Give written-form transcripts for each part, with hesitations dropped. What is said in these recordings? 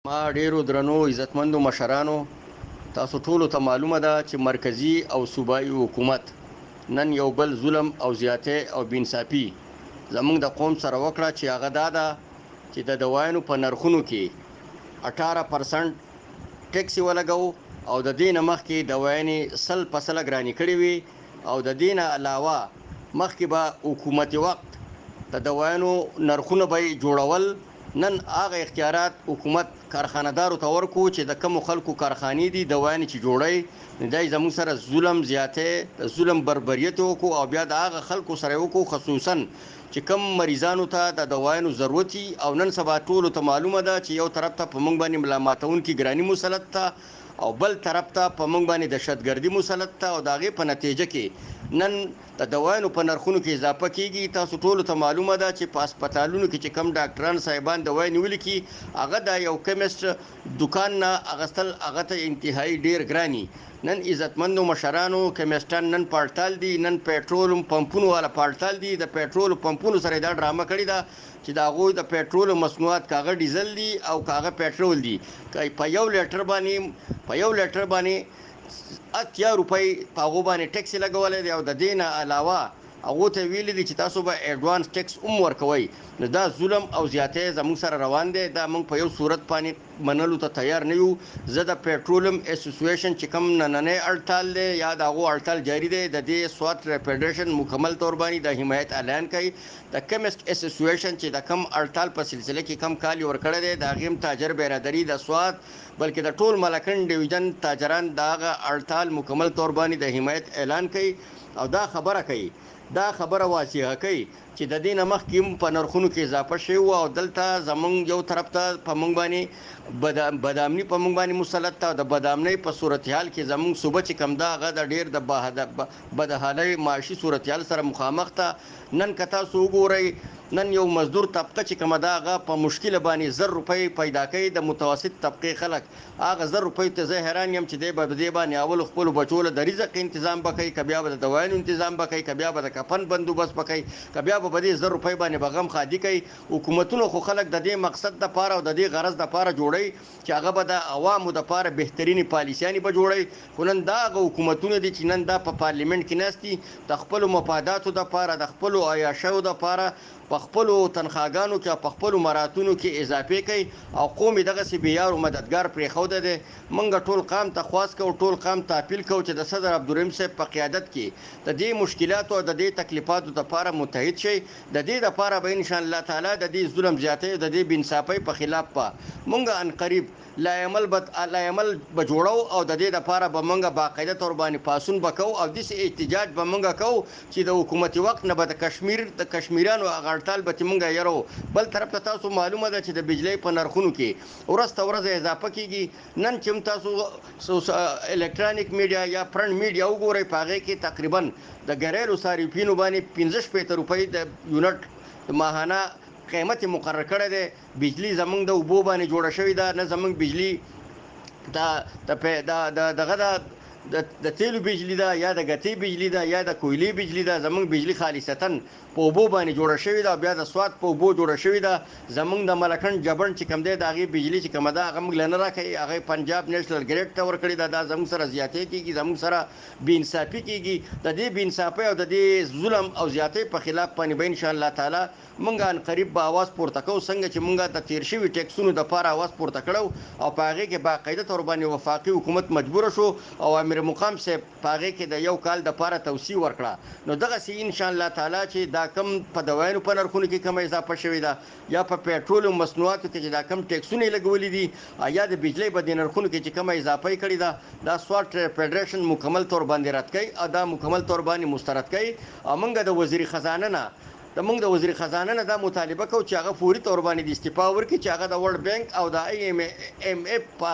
ما ډیرو درنو عزتمندو مشرانو، تاسو ټولو ته معلومه ده چې مرکزی او صوبایي حکومت نن یو بل ظلم او زیاته او بینصافي زمونږ د قوم سره وکړه چې هغه دا ده چې د دوايانو په نرخونو کې 18% ټیکس ولګاو او د دین مخکې دوايانې 100% ګرانی کړې وي او د دین علاوه مخکې به حکومتي وخت د دوايانو نرخونه به جوړول. نن هغه اختیارات حکومت کارخانه‌دارو ته ورکو چې د کوم خلکو کارخانې دي دوايانې چې جوړي دای زموږ سره ظلم زیاته ظلم بربریت وکړو او بیا د هغه خلکو سره وکړو خصوصا چې کم مریضانو ته د دوايانو ضرورت او نن سبا ټولو ته معلومه ده چې یو طرف ته په موږ باندې ملامتون کې ګرانی مسلط ته او بل طرف ته په موږ باندې دهشتګردي مسلط ته او داغه په نتیجه کې نن د دوايانو په نرخونو کې اضافه کیږي. تاسو ټولو ته معلومه ده چې په هسپتالونو کې چې کم ډاکټران صاحبان دوايي نیول کی هغه د یو کیمست دکان نه اغستل هغه ته انتهایی ډیر ګرانی. نن عزتمندو مشرانو کیمستان نن پړتال دي، نن پېټرول پمپونو والا پړتال دي، د پېټرول پمپونو سره دا ډرامه کړی دا چې دا غوي د پېټرول مصنوعات کاغه ډیزل دي او کاغه پېټرول دي په یو لیټر باندې 80 روپۍ په هغه باندې ټیکس لګولې دی او د دینه علاوه هغه ته ویل دي چې تاسو به اډوانس ټیکس ورکوي. نو دا ظلم او زیاته زموږ سره روان دي. دا موږ په یو صورت باندې منلو ته تیار نه یو. زه د پېټرولیم اسوسییشن چې کوم نننې اړتال دی یا د هغه اړتال جاری دی د دې سوات فدریشن مکمل تور باندې د حمایت اعلان کوي. د کیمست اسوسییشن چې د کم اړتال په سلسله کې کم کال ورکړی دی د غیم تاجر برادری د سوات بلکې د ټول ملکن ډیویژن تاجران دغه اړتال مکمل تور باندې د حمایت اعلان کوي او دا خبره کوي واضحه کوي چې د دینه مخکې په نرخونو کې اضافه شوی او دلته زمونږ یو طرف ته په مونږ باندې بدامنی په مونږ باندې مسلط ته د بدامنی په صورتحال کې زمونږ صوبه چې کم دا غا د ډیر د بدحالي معاشي صورتحال سره مخامخ ته. نن کتا سو ګوري نن یو مزدور طبقه چې کومه دا غا په مشکل باندې 100 روپۍ پیدا کوي د متوسط طبقه خلک هغه 100 روپۍ ته زه حیران یم چې د دې باندې اول خپل بچول د رزق تنظیم وکړي کبیا به د دوايانو تنظیم وکړي کبیا به د کفن بندوبست وکړي کبیا به د 100 روپۍ باندې بغم خادي کوي. حکومتونو خو خلک د دې مقصد د پاره او د دې غرض د پاره جوړي چې هغه به د عوامو د پاره بهترینی پالیسیانی به جوړي. خو نن دا حکومتونه دي چې نن دا په پارلیمنت کې ناشتي د خپل مفاداتو د پاره د خپل عیاشو د پاره په خپل تنخواګانو کې په خپل مراتونو کې اضافه کوي او قوم دغه سی بیار او مددگار پرې خو ده. منګه ټول قام ته خواست کو ټول قام ته اپیل کو چې د صدر عبدالرحیم صاحب په قیادت کې د دې مشکلات او د دې تکلیفاتو لپاره متحد شي. د دې لپاره به ان شاء الله تعالی د دې ظلم زیاته د دې بنصافۍ په خلاف مونږه ان قریب لا عمل بجوړو او د دې لپاره به مونږه باقاعده تور باندې پاسون وکاو او د احتجاج به مونږه کو چې د حکومتي وخت نه به د کشمیرانو اغړتال به مونږه یرو. بل طرف ته تاسو معلومه ده چې د بجلی په نرخونو کې ورځ اضافه کیږي. نن چې تاسو الکترونیک میډیا یا پرنټ میډیا وګورئ پاغه کې تقریبا د ګریلو صارفینو باندې 15 روپۍ د یونټ ماهانه قیمت مقرر کړی دی. بجلی زمونږ د اوبو باندې جوړه شوې ده نه زمونږ بجلی د تیلو بجلی ده یا د غتی بجلی ده یا د کویلی بجلی ده. زمونږ بجلی خالصتا په اوبو باندې جوړه شوې ده بیا د سواد په اوبو جوړه شوې ده. زمونږ د ملکن جبن چې کم دی د هغه بجلی چې کومه ده هغه موږ لنه راکړي هغه پنجاب نېشنل ګریډ ته ورکړي دا زمونږ سره زیاتې کیږي زمونږ سره بینصافي کیږي. د دې بینصافي او د دې ظلم او زیاتې په خلاف باندې به ان شاء الله تعالی مونږه ان قریب به आवाज پورته کوو څنګه چې مونږه د تیر شوی ټیکسونو د لپاره आवाज پورته کړو او پاغه کې باقاعده تور باندې وفاقي حکومت مجبور شو او امیر مقام سے پاغه کې د یو کال د لپاره توسیع ورکړه. نو دغه سي ان شاء الله تعالی چې دا کم په دوايانو په نرخونو کې کم اضافه شوې ده یا په پېټرول مصنوعاتو کې دا کم ټیکسونه لګولې دي یا د بجلی په نرخونو کې چې کم اضافه کړې ده دا سوات فدریشن مکمل تور باندې رد کوي او دا مکمل تور باندې مسترد کوي. او موږ د وزیر خزانه نه دا مطالبه کوو چې هغه فوري تور باندې د استعفا ورکړي چې هغه د ورلد بانک او د IMF په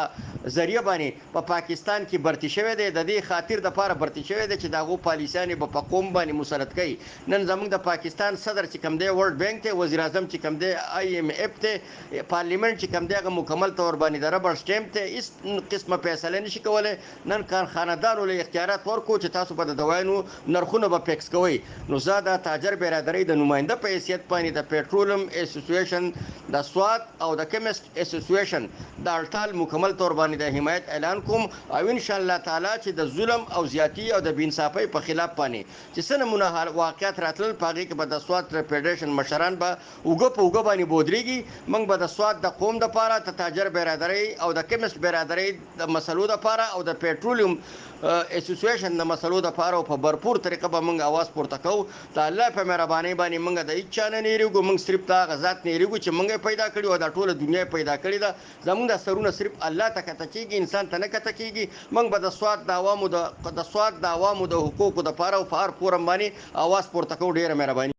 ذریعہ باندې په پاکستان کې برتی شوی دی. د دې خاطر د پاره برتی شوی دی چې داغو پالیسیانې به په قوم باندې مسلط کوي. نن زموږ د پاکستان صدر چې کوم دی ورلد بانک ته، وزیر اعظم چې کوم دی IMF ته، پارلیمنت چې کوم دی هغه مکمل طور باندې د ربر سټیمپ ته هیڅ قسمه فیصله نشي کولای. نن کارخانه‌دارو له اختیارات ورکو چې تاسو په د دوایانو نرخونه به فکس کوئ. نو زه د تاجر برادرۍ د نماینده په حیثیت باندې د پیټرولیم اسوسییشن، د سوات او د کیمست اسوسییشن د اړتال مکمل طور باندې د حمایت اعلان کوم، او ان شاء الله تعالی چې د ظلم او زیاتی او د بې انصافۍ په خلاف باندې چې څه نمونه واقعیت راتلل، په هغې کې به د سوات فیډریشن مشران به اوږه په اوږه باندې بودرېږي. موږ به د سوات د قوم دپاره، د تاجر برادرۍ او د کیمست برادرۍ د مسلو دپاره او د پیټرولیم اسوسییشن د مسلو دپاره په بھرپور طریقه به موږ اواز پورته کوو. د الله په مهربانۍ باندې موږ د هیڅ چا نه نیریږو. موږ صرف د هغه ذات نیریږو چې موږ پیدا کړي او دا ټوله دنیا پیدا کړې ده. زموږ د سرونه صرف الله ته کته کېږي، انسان ته نه کته کېږي. موږ به د سوات د عوامو د حقوقو دپاره او په هر فورم باندې اواز پورته کوو. ډېره مهرباني.